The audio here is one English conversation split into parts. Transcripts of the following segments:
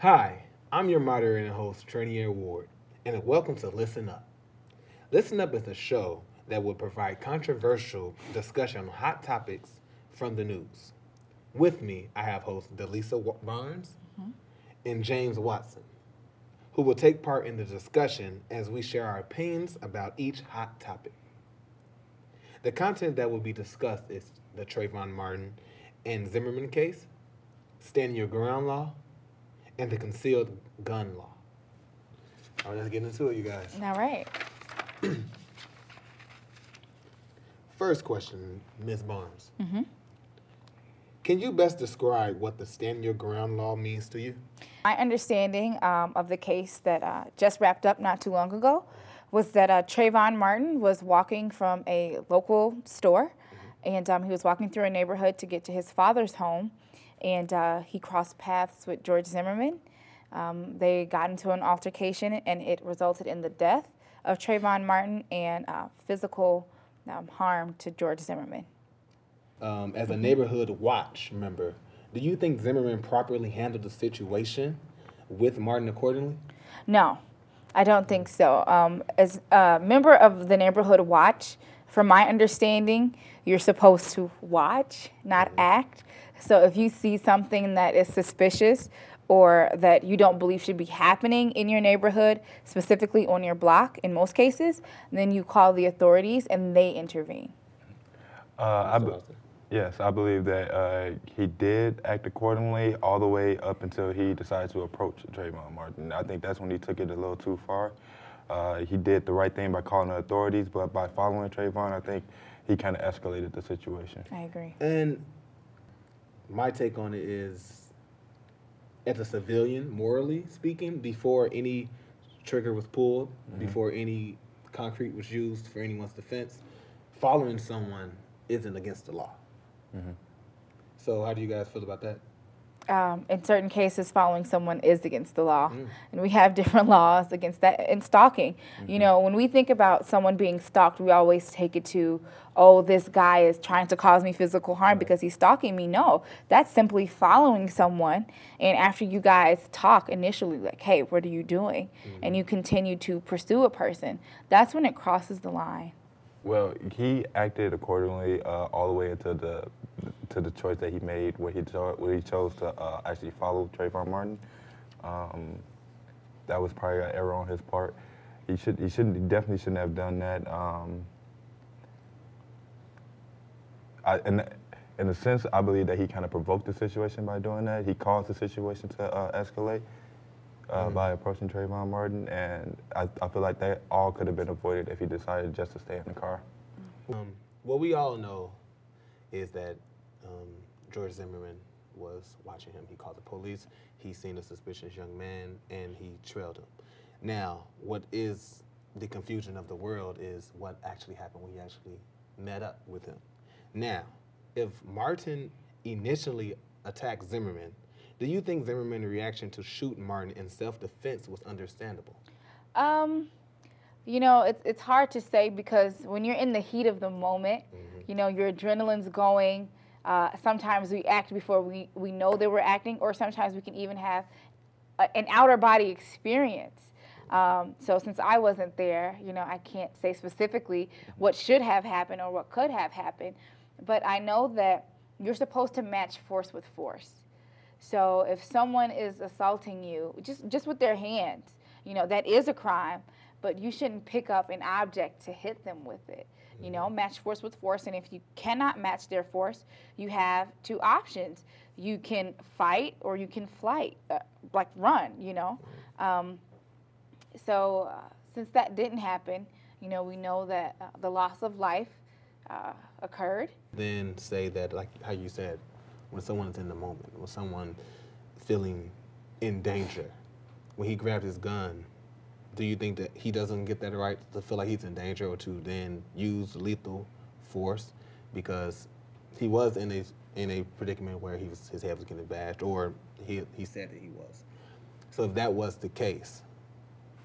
Hi, I'm your moderator and host, Tranier Ward, and welcome to Listen Up. Listen Up is a show that will provide controversial discussion on hot topics from the news. With me, I have host Delisa Barnes and James Watson, who will take part in the discussion as we share our opinions about each hot topic. The content that will be discussed is the Trayvon Martin and Zimmerman case, Stand Your Ground law, and the concealed gun law. All right, let's get into it, you guys. All right. First question, Ms. Barnes. Can you best describe what the Stand Your Ground law means to you? My understanding of the case that just wrapped up not too long ago was that Trayvon Martin was walking from a local store, and he was walking through a neighborhood to get to his father's home, and he crossed paths with George Zimmerman. They got into an altercation, and it resulted in the death of Trayvon Martin and physical harm to George Zimmerman. As a neighborhood watch member, do you think Zimmerman properly handled the situation with Martin accordingly? No, I don't think so. As a member of the neighborhood watch, from my understanding, you're supposed to watch, not act. So if you see something that is suspicious or that you don't believe should be happening in your neighborhood, specifically on your block in most cases, then you call the authorities and they intervene. Yes, I believe that he did act accordingly all the way up until he decided to approach Trayvon Martin. I think that's when he took it a little too far. He did the right thing by calling the authorities, but by following Trayvon, I think he kind of escalated the situation. I agree. And my take on it is, as a civilian, morally speaking, before any trigger was pulled, before any concrete was used for anyone's defense, following someone isn't against the law. So how do you guys feel about that? In certain cases, following someone is against the law. And we have different laws against that. And stalking, you know, when we think about someone being stalked, we always take it to, oh, this guy is trying to cause me physical harm because he's stalking me. No, that's simply following someone. And after you guys talk initially, like, hey, what are you doing? And you continue to pursue a person, that's when it crosses the line. Well, he acted accordingly all the way into the choice that he made, where he chose to actually follow Trayvon Martin. That was probably an error on his part. He definitely shouldn't have done that. In a sense, I believe that he kind of provoked the situation by doing that. He caused the situation to escalate by approaching Trayvon Martin, and I feel like that all could have been avoided if he decided just to stay in the car. What we all know is that George Zimmerman was watching him. He called the police. He seen a suspicious young man, and he trailed him. Now, what is the confusion of the world is what actually happened when he actually met up with him. Now, if Martin initially attacked Zimmerman, do you think Zimmerman's reaction to shoot Martin in self-defense was understandable? You know, it's hard to say because when you're in the heat of the moment, you know, your adrenaline's going. Sometimes we act before we know that we're acting, or sometimes we can even have an outer body experience. So since I wasn't there, you know, I can't say specifically what should have happened or what could have happened, but I know that you're supposed to match force with force. So if someone is assaulting you just with their hands, you know, that is a crime, but you shouldn't pick up an object to hit them with it. You know, match force with force, and if you cannot match their force, you have two options. You can fight or you can flight, like run, you know. So since that didn't happen, you know, we know that the loss of life occurred. Then say that, like how you said, when someone's in the moment, when someone feeling in danger, when he grabbed his gun, do you think that he doesn't get that right to feel like he's in danger or to then use lethal force because he was in a predicament where his head was getting bashed, or he said that he was. So if that was the case,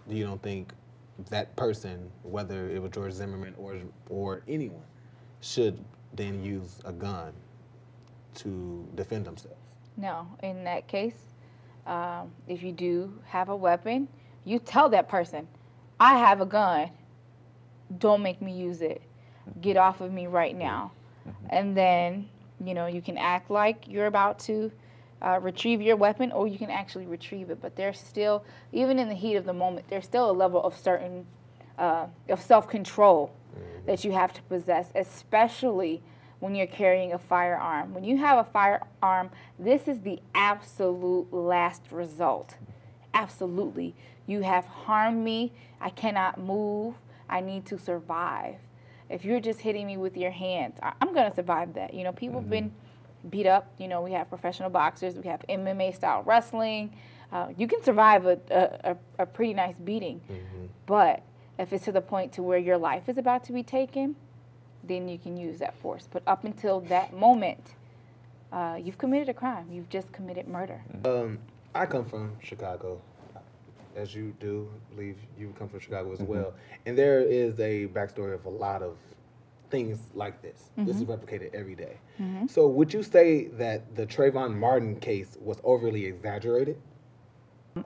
you don't think that person, whether it was George Zimmerman or anyone, should then use a gun to defend themselves? No, in that case, If you do have a weapon, you tell that person, I have a gun. Don't make me use it. Get off of me right now. And then, you can act like you're about to retrieve your weapon, or you can actually retrieve it. But there's still, even in the heat of the moment, there's still a level of certain, of self-control that you have to possess, especially when you're carrying a firearm. When you have a firearm, this is the absolute last result. Absolutely. You have harmed me. I cannot move. I need to survive. If you're just hitting me with your hands, I'm going to survive that. People have been beat up. We have professional boxers. We have MMA-style wrestling. You can survive a pretty nice beating. But if it's to the point to where your life is about to be taken, then you can use that force. But up until that moment, you've committed a crime. You've just committed murder. I come from Chicago, as you do. I believe you come from Chicago as well. And there is a backstory of a lot of things like this. This is replicated every day. So would you say that the Trayvon Martin case was overly exaggerated?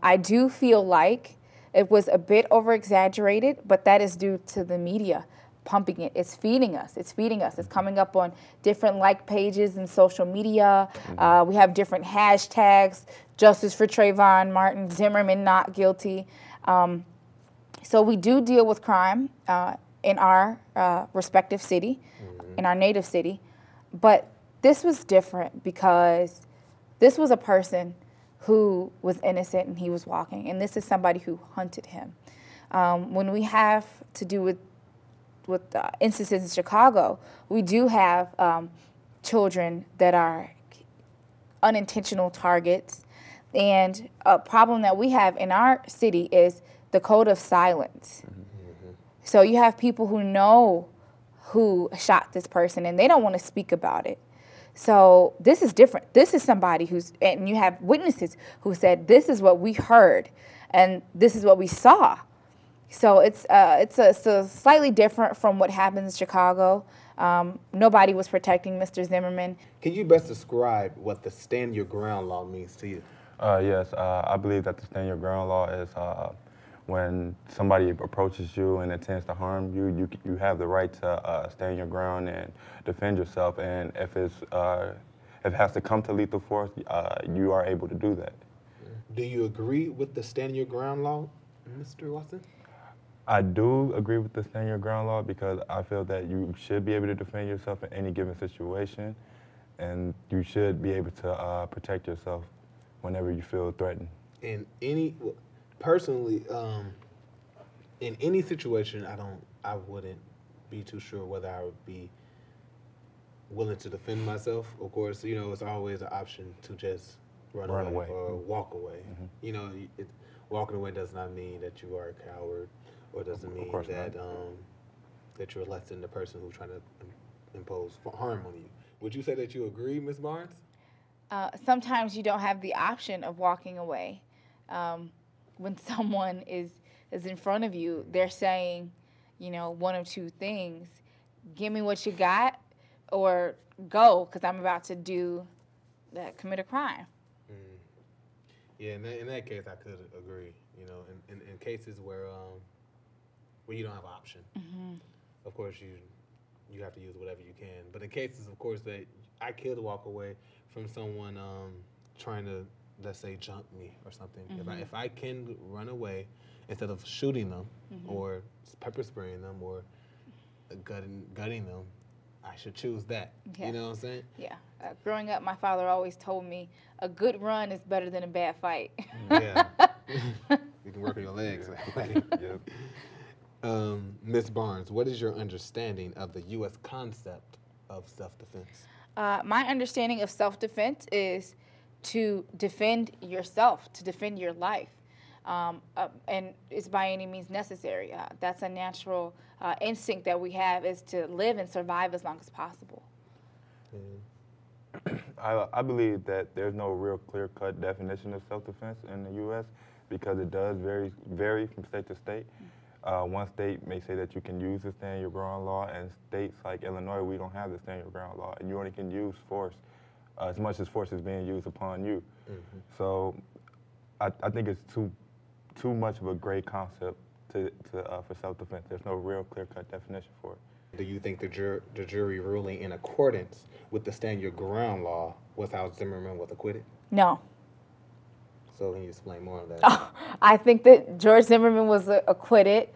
I do feel like it was a bit over-exaggerated, but that is due to the media pumping it. It's feeding us. It's feeding us. It's coming up on different like pages in social media. We have different hashtags, justice for Trayvon Martin, Zimmerman not guilty. So we do deal with crime in our respective city, in our native city. But this was different because this was a person who was innocent and he was walking. And this is somebody who hunted him. When we have to do with instances in Chicago, we do have children that are unintentional targets. And a problem that we have in our city is the code of silence. So you have people who know who shot this person and they don't want to speak about it. So this is different. This is somebody and you have witnesses who said, this is what we heard and this is what we saw. So it's a slightly different from what happens in Chicago. Nobody was protecting Mr. Zimmerman. Can you best describe what the stand your ground law means to you? Yes, I believe that the stand your ground law is when somebody approaches you and intends to harm you, you have the right to stand your ground and defend yourself. And if it has to come to lethal force, you are able to do that. Do you agree with the stand your ground law, Mr. Watson? I do agree with the stand your ground law because I feel that you should be able to defend yourself in any given situation, and you should be able to protect yourself whenever you feel threatened. Personally, in any situation, I wouldn't be too sure whether I would be willing to defend myself. Of course, it's always an option to just run away or walk away. Walking away does not mean that you are a coward, or doesn't mean that you're less than the person who's trying to impose harm on you. Would you say that you agree, Ms. Barnes? Sometimes you don't have the option of walking away. When someone is in front of you, they're saying, one of two things: give me what you got, or go, because I'm about to commit a crime. Yeah, in that case, I could agree. In cases where you don't have an option, of course you have to use whatever you can. But in cases, of course, that I could walk away from someone trying to, let's say, jump me or something. If I can run away instead of shooting them or pepper spraying them or gutting them, I should choose that. Yeah. You know what I'm saying? Yeah. Growing up, my father always told me a good run is better than a bad fight. Yeah. You can work on your legs. Ms. Barnes, what is your understanding of the U.S. concept of self-defense? My understanding of self-defense is to defend yourself, to defend your life, and it's by any means necessary. That's a natural instinct that we have, is to live and survive as long as possible. I believe that there's no real clear-cut definition of self-defense in the U.S. because it does vary from state to state. One state may say that you can use the stand your ground law, and states like Illinois, we don't have the stand your ground law, and you only can use force as much as force is being used upon you. So I think it's too much of a gray concept for self-defense. There's no real clear-cut definition for it. Do you think the jury ruling in accordance with the stand your ground law was how Zimmerman was acquitted? No. So can you explain more of that? I think that George Zimmerman was acquitted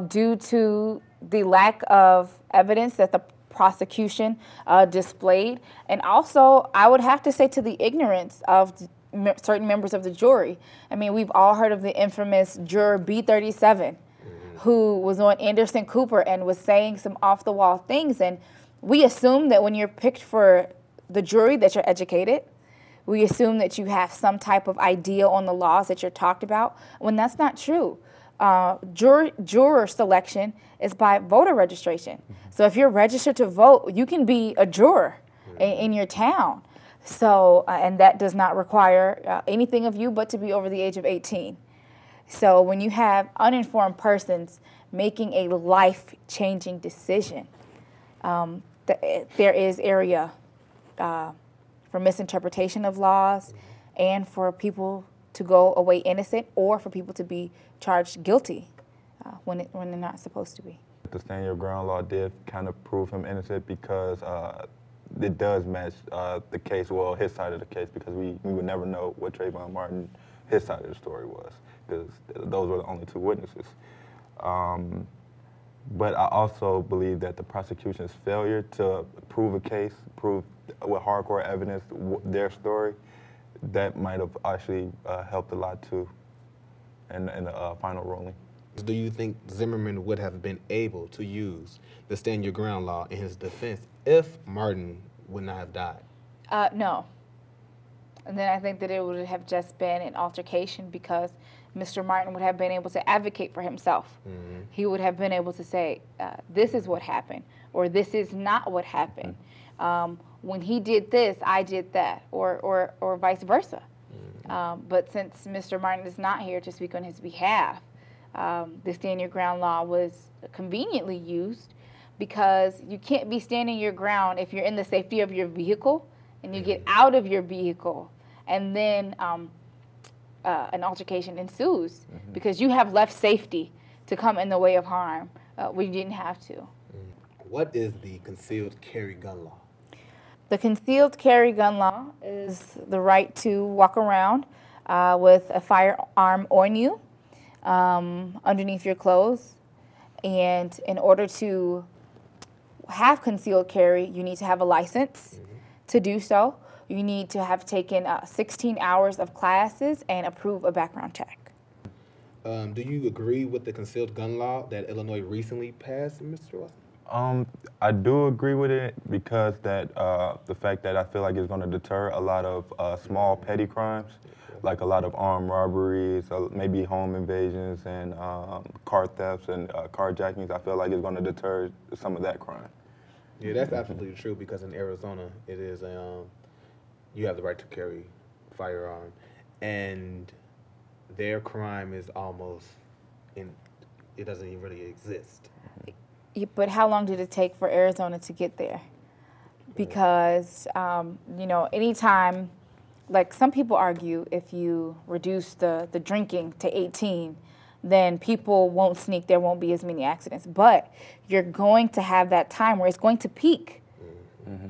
due to the lack of evidence that the prosecution displayed, and also I would have to say to the ignorance of certain members of the jury. I mean, we've all heard of the infamous juror B37, who was on Anderson Cooper and was saying some off-the-wall things, and we assume that when you're picked for the jury that you're educated. We assume that you have some type of idea on the laws that you're talked about, when that's not true. Juror selection is by voter registration. So if you're registered to vote, you can be a juror in your town. So, and that does not require anything of you but to be over the age of 18. So when you have uninformed persons making a life-changing decision, there is area for misinterpretation of laws and for people to go away innocent or for people to be charged guilty when they're not supposed to be. The stand your ground law did kind of prove him innocent because it does match the case, well, his side of the case, because we would never know what Trayvon Martin, his side of the story was, because those were the only two witnesses. But I also believe that the prosecution's failure to prove a case, prove with hardcore evidence their story, that might have actually helped a lot too in the final ruling. Do you think Zimmerman would have been able to use the stand your ground law in his defense if Martin would not have died? No. And then I think that it would have just been an altercation because Mr. Martin would have been able to advocate for himself. He would have been able to say, this is what happened, or this is not what happened. When he did this, I did that, or vice versa. But since Mr. Martin is not here to speak on his behalf, the stand your ground law was conveniently used because you can't be standing your ground if you're in the safety of your vehicle and you get out of your vehicle and then an altercation ensues because you have left safety to come in the way of harm when you didn't have to. What is the concealed carry gun law? The concealed carry gun law is the right to walk around with a firearm on you underneath your clothes. And in order to have concealed carry, you need to have a license to do so. You need to have taken 16 hours of classes and approve a background check. Do you agree with the concealed gun law that Illinois recently passed, Mr. Wilson? I do agree with it because that the fact that I feel like it's going to deter a lot of small petty crimes, like a lot of armed robberies, maybe home invasions and car thefts and carjackings. I feel like it's going to deter some of that crime. Yeah, that's absolutely true because in Arizona, it is you have the right to carry a firearm, and their crime is almost it doesn't even really exist. But how long did it take for Arizona to get there? Because, you know, anytime, like some people argue if you reduce the drinking to 18, then people won't sneak, there won't be as many accidents. But you're going to have that time where it's going to peak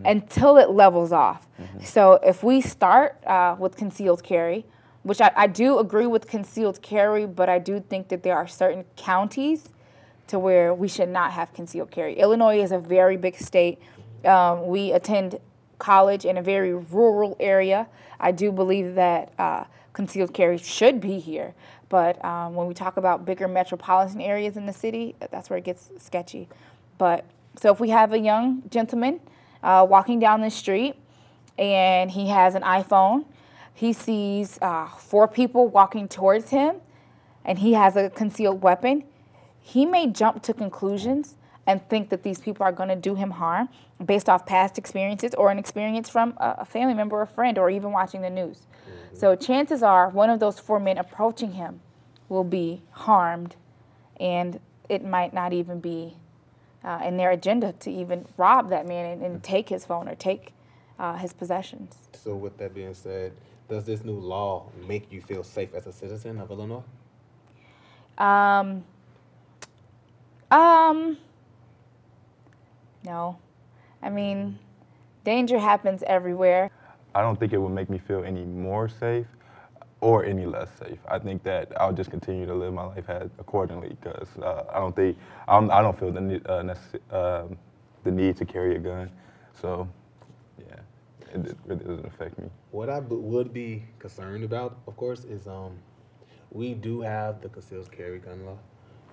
until it levels off. So if we start with concealed carry, which I do agree with concealed carry, but I do think that there are certain counties to where we should not have concealed carry. Illinois is a very big state. We attend college in a very rural area. I do believe that concealed carry should be here. But when we talk about bigger metropolitan areas in the city, that's where it gets sketchy. But so if we have a young gentleman walking down the street and he has an iPhone, he sees 4 people walking towards him and he has a concealed weapon, he may jump to conclusions and think that these people are going to do him harm based off past experiences or an experience from a family member or a friend or even watching the news. So chances are one of those 4 men approaching him will be harmed, and it might not even be in their agenda to even rob that man and take his phone or take his possessions. So with that being said, Does this new law make you feel safe as a citizen of Illinois? Um, um, no. I mean, danger happens everywhere. I don't think it would make me feel any more safe or any less safe. I think that I'll just continue to live my life accordingly because I don't feel the need to carry a gun. So, yeah, it really doesn't affect me. What I would be concerned about, of course, is we do have the concealed carry gun law,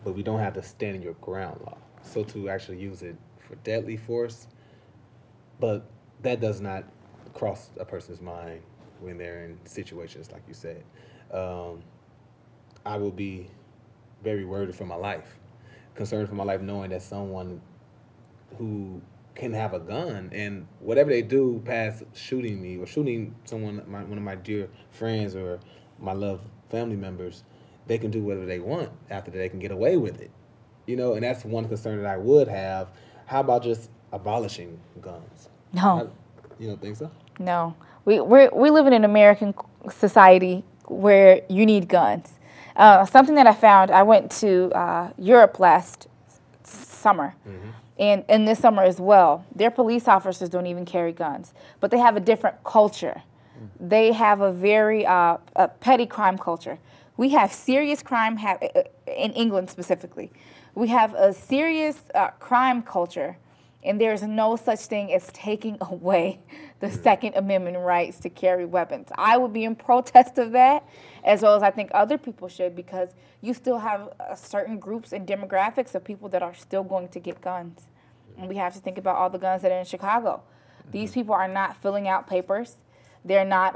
but we don't have the stand your ground law. So to actually use it for deadly force, but that does not cross a person's mind when they're in situations like you said. I will be very worried for my life, concerned for my life, knowing that someone who can have a gun and whatever they do past shooting me or shooting someone, one of my dear friends or my loved family members, they can do whatever they want after they can get away with it. You know, and that's one concern that I would have. How about just abolishing guns? No. You don't think so? No. We live in an American society where you need guns. Something that I found, I went to Europe last summer. Mm-hmm. And in this summer as well, their police officers don't even carry guns, but they have a different culture. Mm-hmm. They have a very a petty crime culture. We have serious crime in England specifically. We have a serious crime culture, and there's no such thing as taking away the Second Amendment rights to carry weapons. I would be in protest of that, as well as I think other people should, because you still have certain groups and demographics of people that are still going to get guns. And we have to think about all the guns that are in Chicago. These people are not filling out papers. They're not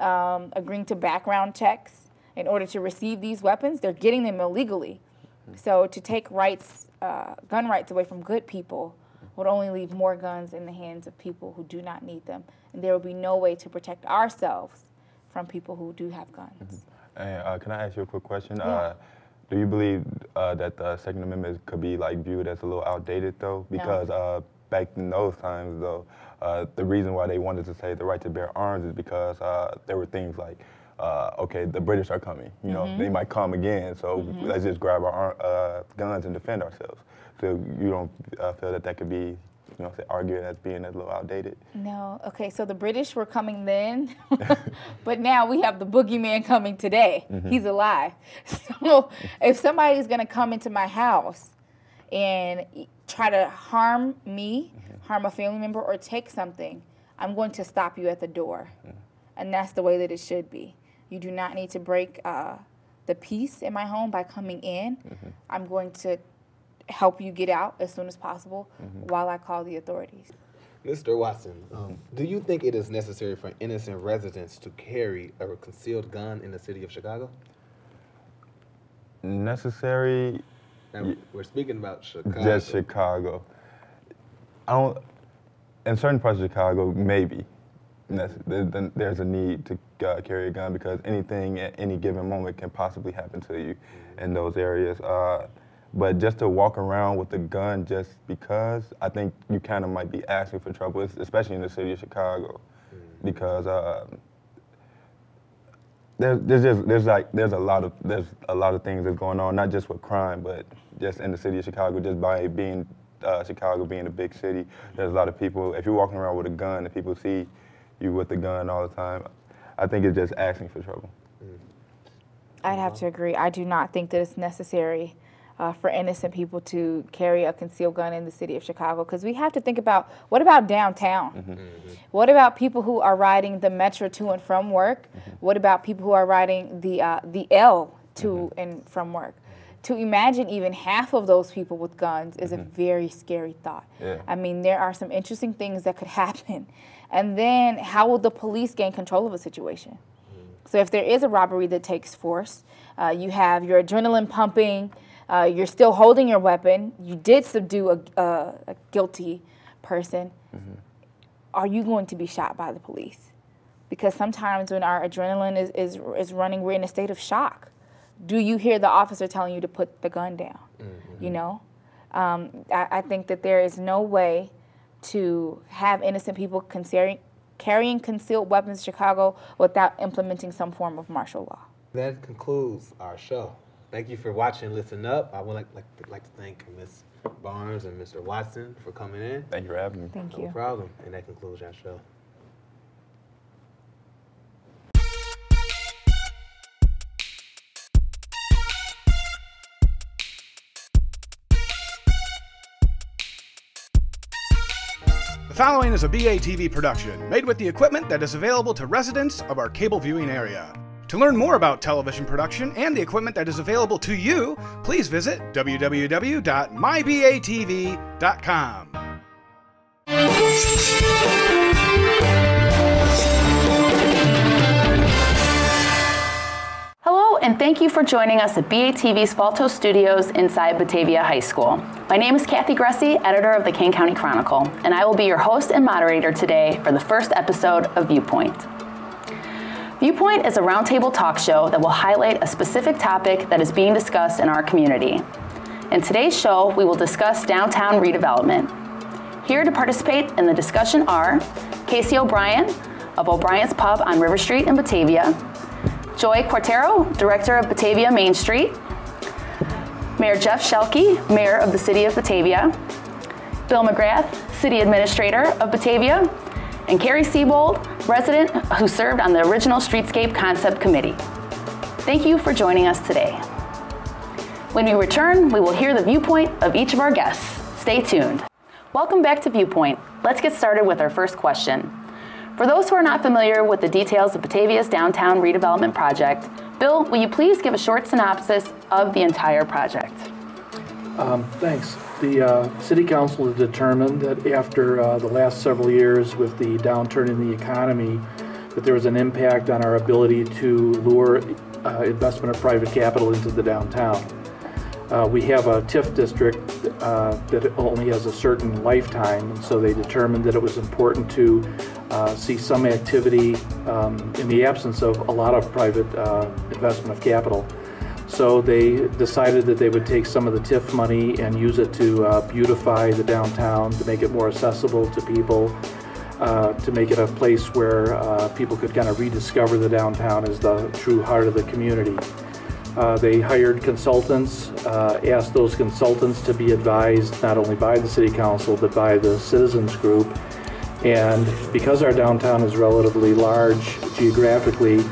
agreeing to background checks in order to receive these weapons. They're getting them illegally. So to take gun rights away from good people would only leave more guns in the hands of people who do not need them. And there will be no way to protect ourselves from people who do have guns. Mm-hmm. And can I ask you a quick question? Yeah. Do you believe that the Second Amendment could be viewed as a little outdated though? Because back in those times though, the reason why they wanted to say the right to bear arms is because there were things like, okay, the British are coming. You know, they might come again, so let's just grab our guns and defend ourselves. So you don't feel that could be, argued as being a little outdated? No. Okay, so the British were coming then, but now we have the boogeyman coming today. Mm-hmm. He's alive. So if somebody's going to come into my house and try to harm me, harm a family member, or take something, I'm going to stop you at the door. And that's the way that it should be. You do not need to break the peace in my home by coming in. I'm going to help you get out as soon as possible while I call the authorities. Mr. Watson, do you think it is necessary for innocent residents to carry a concealed gun in the city of Chicago? Necessary? Now, we're speaking about Chicago. Just Chicago. In certain parts of Chicago, maybe. There's a need to carry a gun because anything at any given moment can possibly happen to you in those areas. But just to walk around with a gun just because, I think you kind of might be asking for trouble, especially in the city of Chicago, because there's a lot of things that's going on, not just with crime, but just in the city of Chicago, just by being Chicago being a big city. There's a lot of people. If you're walking around with a gun, and people see you with a gun all the time, I think it's just asking for trouble. I'd have to agree. I do not think that it's necessary for innocent people to carry a concealed gun in the city of Chicago, because we have to think about, what about downtown? What about people who are riding the metro to and from work? What about people who are riding the L to and from work? To imagine even half of those people with guns is a very scary thought. Yeah. I mean, there are some interesting things that could happen. And then how will the police gain control of a situation? So if there is a robbery that takes force, you have your adrenaline pumping, you're still holding your weapon, you did subdue a guilty person, are you going to be shot by the police? Because sometimes when our adrenaline is running, we're in a state of shock. Do you hear the officer telling you to put the gun down? You know? I think that there is no way to have innocent people carrying concealed weapons in Chicago without implementing some form of martial law. That concludes our show. Thank you for watching Listen Up. I would like to thank Ms. Barnes and Mr. Watson for coming in. Thank you for having me. Thank you. No problem. And that concludes our show. The following is a BATV production, made with the equipment that is available to residents of our cable viewing area. To learn more about television production and the equipment that is available to you, please visit www.mybatv.com. Hello, and thank you for joining us at BATV's Falto Studios inside Batavia High School. My name is Kathy Gressy, editor of the Kane County Chronicle, and I will be your host and moderator today for the first episode of Viewpoint. Viewpoint is a roundtable talk show that will highlight a specific topic that is being discussed in our community. In today's show, we will discuss downtown redevelopment. Here to participate in the discussion are Casey O'Brien of O'Brien's Pub on River Street in Batavia, Joy Quartero, Director of Batavia Main Street, Mayor Jeff Schelke, Mayor of the City of Batavia, Bill McGrath, City Administrator of Batavia, and Carrie Siebold, resident who served on the original Streetscape Concept Committee. Thank you for joining us today. When we return, we will hear the viewpoint of each of our guests. Stay tuned. Welcome back to Viewpoint. Let's get started with our first question. For those who are not familiar with the details of Batavia's downtown redevelopment project, Bill, will you please give a short synopsis of the entire project? Thanks. The City Council has determined that after the last several years with the downturn in the economy, that there was an impact on our ability to lure investment of private capital into the downtown. We have a TIF district that only has a certain lifetime, and so they determined that it was important to see some activity in the absence of a lot of private investment of capital. So they decided that they would take some of the TIF money and use it to beautify the downtown, to make it more accessible to people, to make it a place where people could kind of rediscover the downtown as the true heart of the community. They hired consultants, asked those consultants to be advised not only by the City Council but by the citizens group. And because our downtown is relatively large geographically,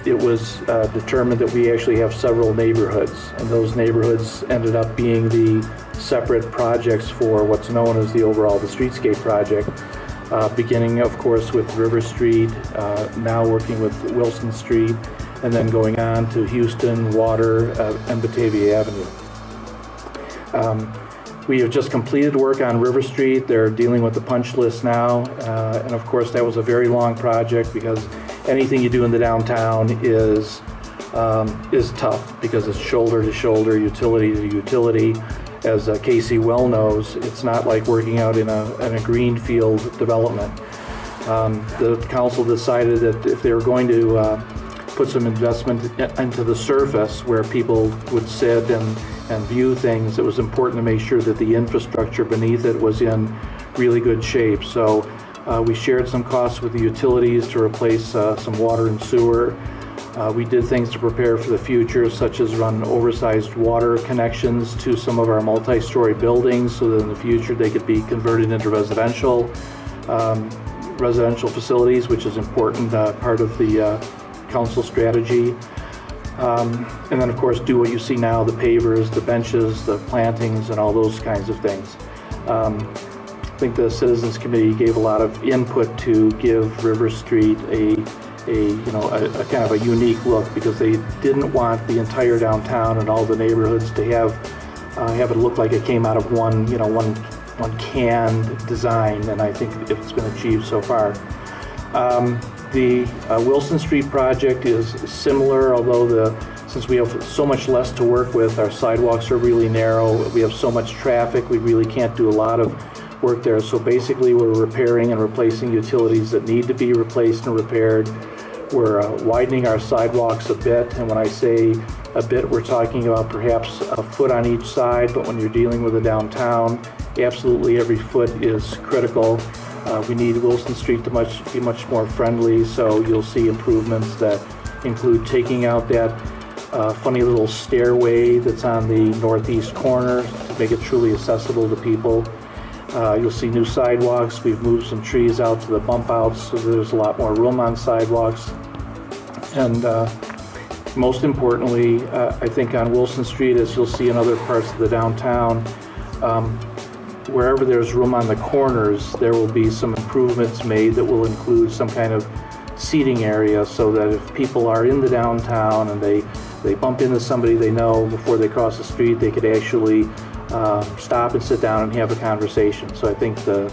it was determined that we actually have several neighborhoods, and those neighborhoods ended up being the separate projects for what's known as the Streetscape project, beginning of course with River Street, now working with Wilson Street, and then going on to Houston, Water, and Batavia Avenue. We have just completed work on River Street. They're dealing with the punch list now, and of course that was a very long project because anything you do in the downtown is tough because it's shoulder to shoulder, utility to utility. As Casey well knows, it's not like working out in a greenfield development. The council decided that if they were going to put some investment into the surface where people would sit and view things, it was important to make sure that the infrastructure beneath it was in really good shape. So we shared some costs with the utilities to replace some water and sewer. We did things to prepare for the future, such as run oversized water connections to some of our multi-story buildings so that in the future they could be converted into residential facilities, which is important part of the council strategy. And then of course do what you see now, the pavers, the benches, the plantings, and all those kinds of things. I think the Citizens Committee gave a lot of input to give River Street a kind of a unique look because they didn't want the entire downtown and all the neighborhoods to have it look like it came out of one canned design, and I think it's been achieved so far. The Wilson Street project is similar, although since we have so much less to work with, our sidewalks are really narrow, we have so much traffic, we really can't do a lot of work there. So basically we're repairing and replacing utilities that need to be replaced and repaired. We're widening our sidewalks a bit, and when I say a bit, we're talking about perhaps a foot on each side, but when you're dealing with a downtown, absolutely every foot is critical. We need Wilson Street to be much more friendly, so you'll see improvements that include taking out that funny little stairway that's on the northeast corner to make it truly accessible to people. You'll see new sidewalks. We've moved some trees out to the bump outs, so there's a lot more room on sidewalks. And most importantly, I think on Wilson Street, as you'll see in other parts of the downtown, wherever there's room on the corners, there will be some improvements made that will include some kind of seating area, so that if people are in the downtown and they bump into somebody they know before they cross the street, they could actually stop and sit down and have a conversation. So I think the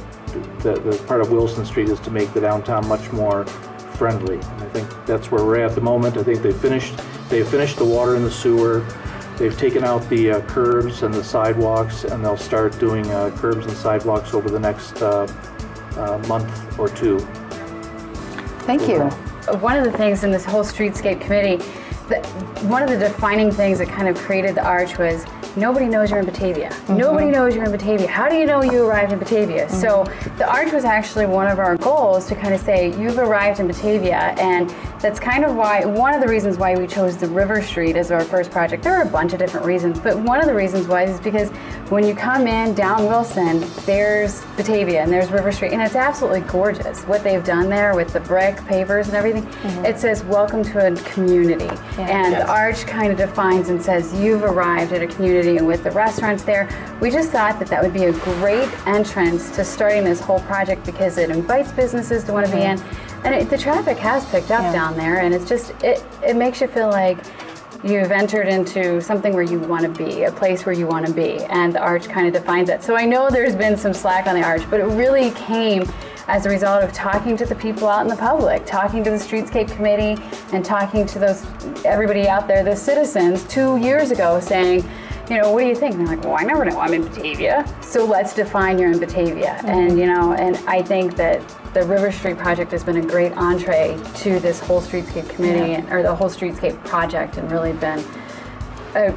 part of Wilson Street is to make the downtown much more friendly. And I think that's where we're at the moment. I think they've finished the water and the sewer. They've taken out the curbs and the sidewalks, and they'll start doing curbs and sidewalks over the next month or two. Thank you. One of the things in this whole streetscape committee, one of the defining things that kind of created the arch was nobody knows you're in Batavia. Nobody knows you're in Batavia. How do you know you arrived in Batavia? So the arch was actually one of our goals to kind of say, you've arrived in Batavia, and that's kind of why, one of the reasons why we chose the River Street as our first project. There are a bunch of different reasons, but one of the reasons was is because when you come in down Wilson, there's Batavia and there's River Street, and it's absolutely gorgeous what they've done there with the brick pavers and everything. It says, welcome to a community. And the arch kind of defines and says, you've arrived at a community. And with the restaurants there, we just thought that that would be a great entrance to starting this whole project, because it invites businesses to want to be in. And the traffic has picked up down there, and it's just, it makes you feel like you've entered into something where you want to be, a place where you want to be, and the arch kind of defines that. So I know there's been some slack on the arch, but it really came as a result of talking to the people out in the public, talking to the Streetscape Committee, and talking to everybody out there, the citizens, 2 years ago, saying, you know, what do you think? And they're like, well, I never know I'm in Batavia, so let's define you're in Batavia. And, you know, and I think that the River Street project has been a great entree to this whole Streetscape Committee, or the whole Streetscape project, and really been a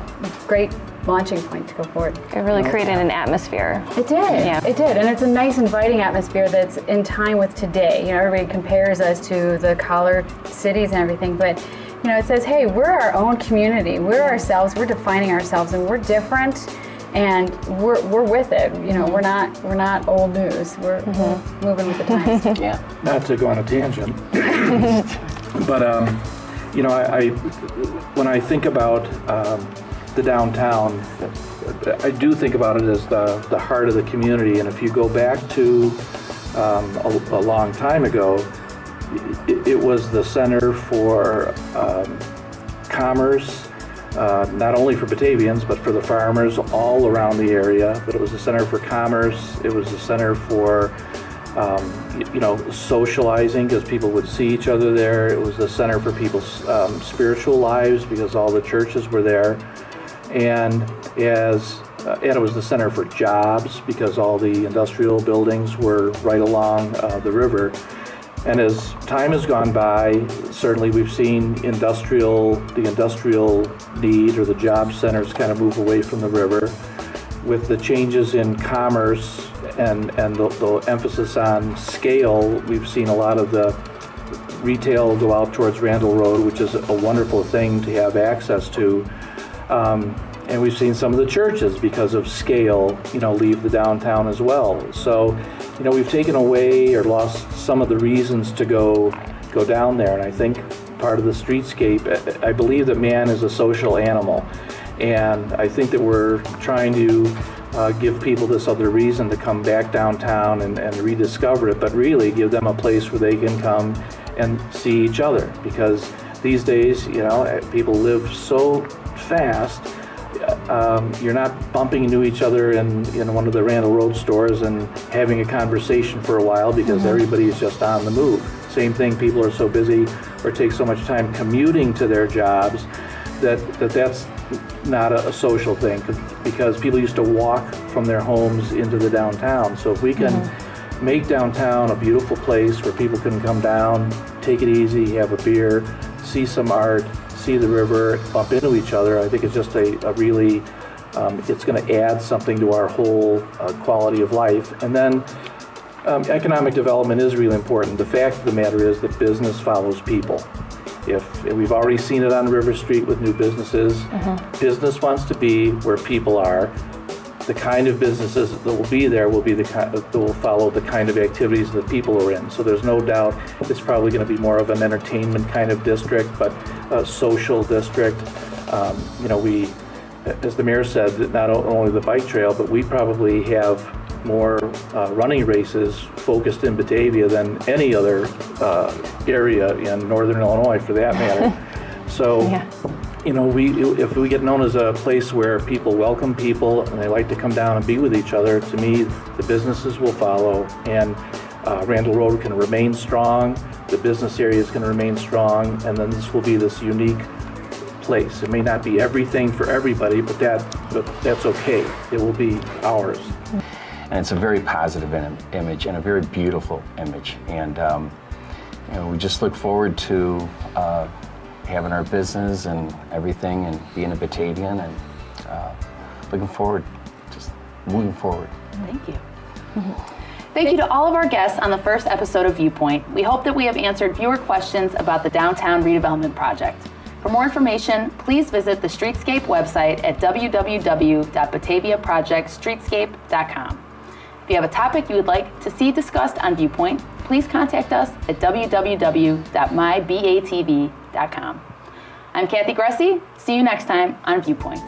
great launching point to go forward. It really created an atmosphere. It did, it did, and it's a nice inviting atmosphere that's in time with today. You know, everybody compares us to the collar cities and everything, but you know, it says, hey, we're our own community. We're ourselves. We're defining ourselves, and we're different, and we're with it. You know, we're not old news. We're moving with the times. Not to go on a tangent, but you know, when I think about the downtown, I do think about it as the heart of the community. And if you go back to a long time ago, it was the center for commerce, not only for Batavians, but for the farmers all around the area. But it was a center for commerce. It was a center for, you know, socializing, because people would see each other there. It was the center for people's spiritual lives, because all the churches were there. And it was the center for jobs, because all the industrial buildings were right along the river. And as time has gone by, certainly we've seen the industrial need, or the job centers, kind of move away from the river. With the changes in commerce and the emphasis on scale, we've seen a lot of the retail go out towards Randall Road, which is a wonderful thing to have access to. And we've seen some of the churches, because of scale, you know, leave the downtown as well. So, you know, we've taken away or lost some of the reasons to go down there. And I think part of the streetscape, I believe that man is a social animal. And I think that we're trying to give people this other reason to come back downtown and rediscover it, but really give them a place where they can come and see each other. Because these days, you know, people live so fast. You're not bumping into each other in one of the Randall Road stores and having a conversation for a while, because everybody is just on the move. Same thing, people are so busy or take so much time commuting to their jobs that's not a social thing, because people used to walk from their homes into the downtown. So if we can make downtown a beautiful place where people can come down, take it easy, have a beer, see some art, see the river, bump into each other, I think it's just a really, it's going to add something to our whole quality of life. And then Economic development is really important. The fact of the matter is that business follows people. If we've already seen it on River Street with new businesses, business wants to be where people are. The kind of businesses that will be there will be the kind that will follow the kind of activities that people are in. So there's no doubt it's probably going to be more of an entertainment kind of district, but a social district. You know, we, as the mayor said, that not only the bike trail, but we probably have more running races focused in Batavia than any other area in northern Illinois, for that matter. So, you know, if we get known as a place where people welcome people and they like to come down and be with each other, to me, the businesses will follow, and Randall Road can remain strong, the business area is going to remain strong, and then this will be this unique place. It may not be everything for everybody, but that's okay. It will be ours. And it's a very positive image and a very beautiful image. And you know, we just look forward to having our business and everything and being a Batavian and looking forward, just moving forward. Thank you. Thank you to all of our guests on the first episode of Viewpoint. We hope that we have answered viewer questions about the downtown redevelopment project. For more information, please visit the Streetscape website at www.bataviaprojectstreetscape.com. If you have a topic you would like to see discussed on Viewpoint, please contact us at www.mybatv.com. I'm Kathy Gressy. See you next time on Viewpoint.